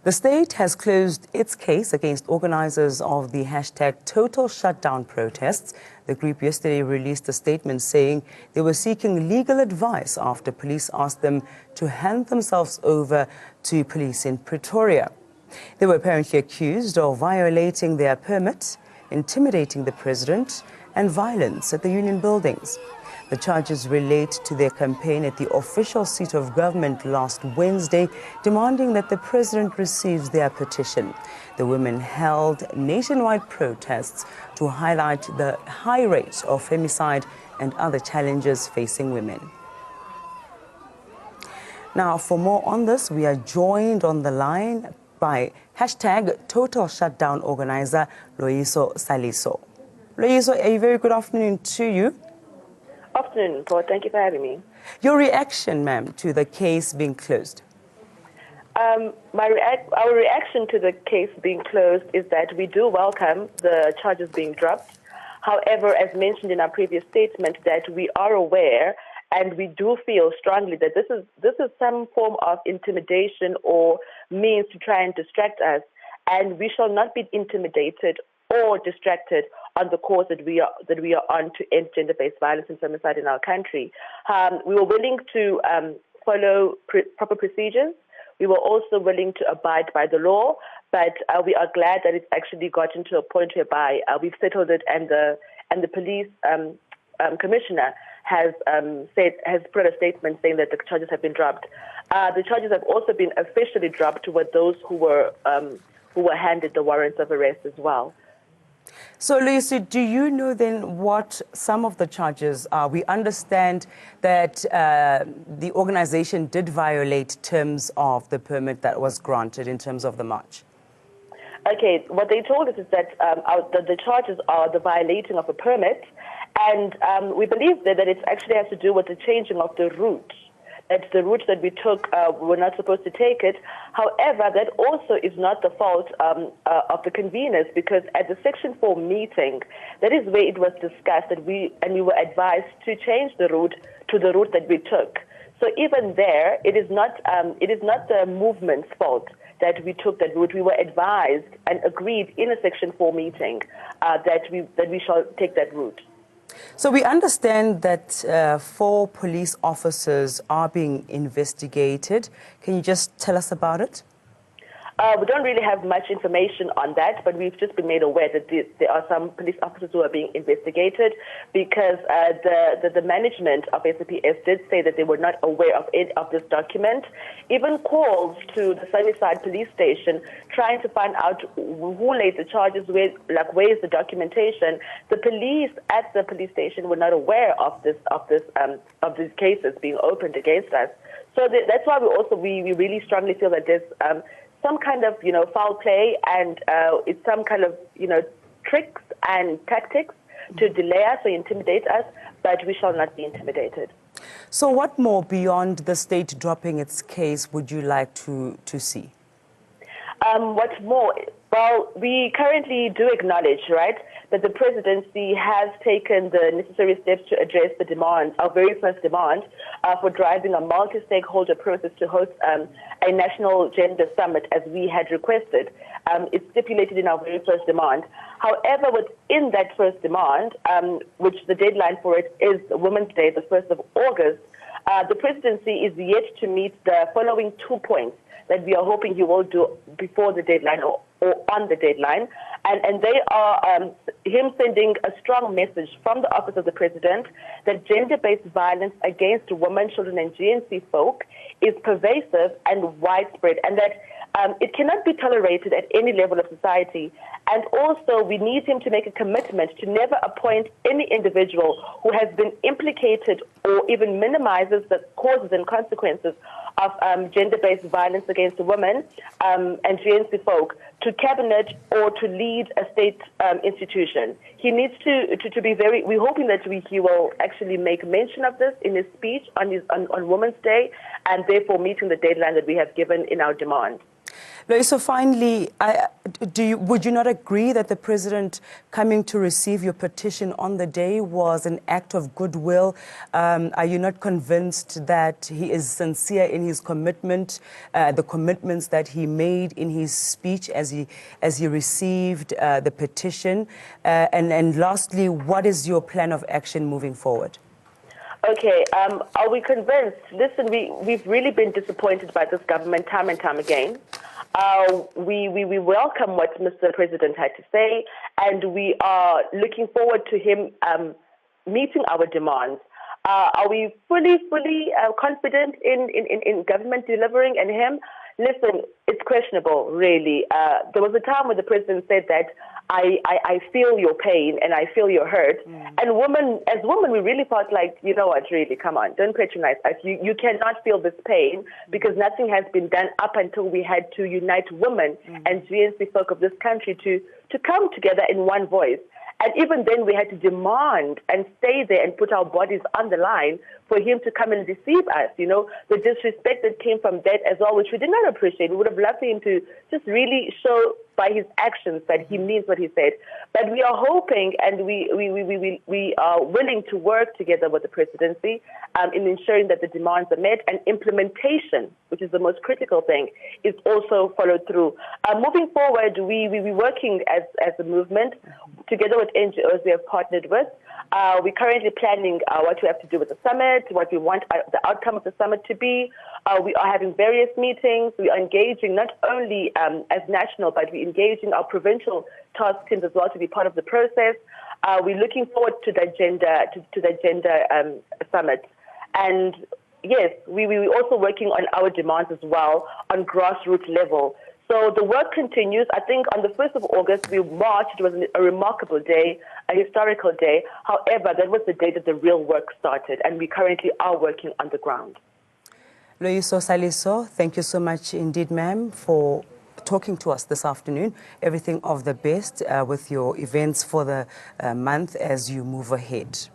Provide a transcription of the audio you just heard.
The state has closed its case against organisers of the hashtag Total Shutdown protests. The group yesterday released a statement saying they were seeking legal advice after police asked them to hand themselves over to police in Pretoria. They were apparently accused of violating their permit, intimidating the president, and violence at the union buildings. The charges relate to their campaign at the official seat of government last Wednesday, demanding that the president receives their petition. The women held nationwide protests to highlight the high rate of femicide and other challenges facing women. Now, for more on this, we are joined on the line by hashtag Total Shutdown organizer Loyiso Saliso. Loyiso, a very good afternoon to you. Afternoon, Paul. Thank you for having me. Your reaction, ma'am, to the case being closed? Our reaction to the case being closed is that we do welcome the charges being dropped. However, as mentioned in our previous statement, that we are aware and we do feel strongly that this is some form of intimidation or means to try and distract us, and we shall not be intimidated or distracted on the course that we are on to end gender-based violence and femicide in our country. We were willing to follow proper procedures. We were also willing to abide by the law, but we are glad that it's actually gotten to a point whereby we've settled it, and the police commissioner has put a statement saying that the charges have been dropped. The charges have also been officially dropped with those who were handed the warrants of arrest as well. So, Lucy, do you know then what some of the charges are? We understand that the organization did violate terms of the permit that was granted in terms of the march. Okay, what they told us is that the charges are the violating of a permit, and we believe that it actually has to do with the changing of the route. That the route that we took, we were not supposed to take it. However, that also is not the fault of the conveners, because at the Section 4 meeting, that is where it was discussed that we were advised to change the route to the route that we took. So even there, it is not the movement's fault that we took that route. We were advised and agreed in a Section 4 meeting that we shall take that route. So we understand that 4 police officers are being investigated. Can you just tell us about it? We don't really have much information on that, but we've just been made aware that there are some police officers who are being investigated, because the management of SAPS did say that they were not aware of this document. Even calls to the Sunnyside police station trying to find out who laid the charges, where is the documentation. The police at the police station were not aware of these cases being opened against us. So that's why we really strongly feel that there's some kind of foul play, and it's some kind of tricks and tactics to delay us or intimidate us, but we shall not be intimidated. So what more beyond the state dropping its case would you like to see? What more? Well, we currently do acknowledge, right, that the presidency has taken the necessary steps to address the demand, our very first demand, for driving a multi-stakeholder process to host a national gender summit as we had requested. It's stipulated in our very first demand. However, within that first demand, which the deadline for it is Women's Day, the 1st of August, the presidency is yet to meet the following 2 points that we are hoping he will do before the deadline or on the deadline. And they are him sending a strong message from the Office of the President that gender-based violence against women, children, and GNC folk is pervasive and widespread, and that it cannot be tolerated at any level of society. And also, we need him to make a commitment to never appoint any individual who has been implicated or even minimizes the causes and consequences of gender-based violence against women and GNC folk to cabinet or to lead a state institution. He needs to be very. We're hoping that he will actually make mention of this in his speech on Women's Day, and therefore meeting the deadline that we have given in our demand. So finally, would you not agree that the president coming to receive your petition on the day was an act of goodwill? Are you not convinced that he is sincere in his commitment, the commitments that he made in his speech as he received the petition? And lastly, what is your plan of action moving forward? Okay, are we convinced? Listen, we've really been disappointed by this government time and time again. We welcome what Mr. President had to say, and we are looking forward to him meeting our demands. Are we fully confident in government delivering and him? Listen, it's questionable, really. There was a time when the president said that I feel your pain and I feel your hurt. And as women, we really felt like, you know what, really, come on, don't patronize us. You cannot feel this pain because nothing has been done up until we had to unite women and GNC folk of this country to come together in one voice. And even then, we had to demand and stay there and put our bodies on the line for him to come and deceive us. You know, the disrespect that came from that as well, which we did not appreciate. We would have loved him to just really show by his actions that he means what he said. But we are hoping and we are willing to work together with the presidency in ensuring that the demands are met and implementation, which is the most critical thing, is also followed through. Moving forward, we're working as a movement together with NGOs we have partnered with. We're currently planning what we have to do with the summit, what we want the outcome of the summit to be. We are having various meetings. We are engaging not only as national, but we're engaging our provincial task teams as well to be part of the process. We're looking forward to the gender summit. And yes, we're also working on our demands as well on grassroots level. So the work continues. I think on the 1st of August, we marched. It was a remarkable day, a historical day. However, that was the day that the real work started, and we currently are working on the ground. Loyiso Saliso, thank you so much indeed, ma'am, for talking to us this afternoon. Everything of the best with your events for the month as you move ahead.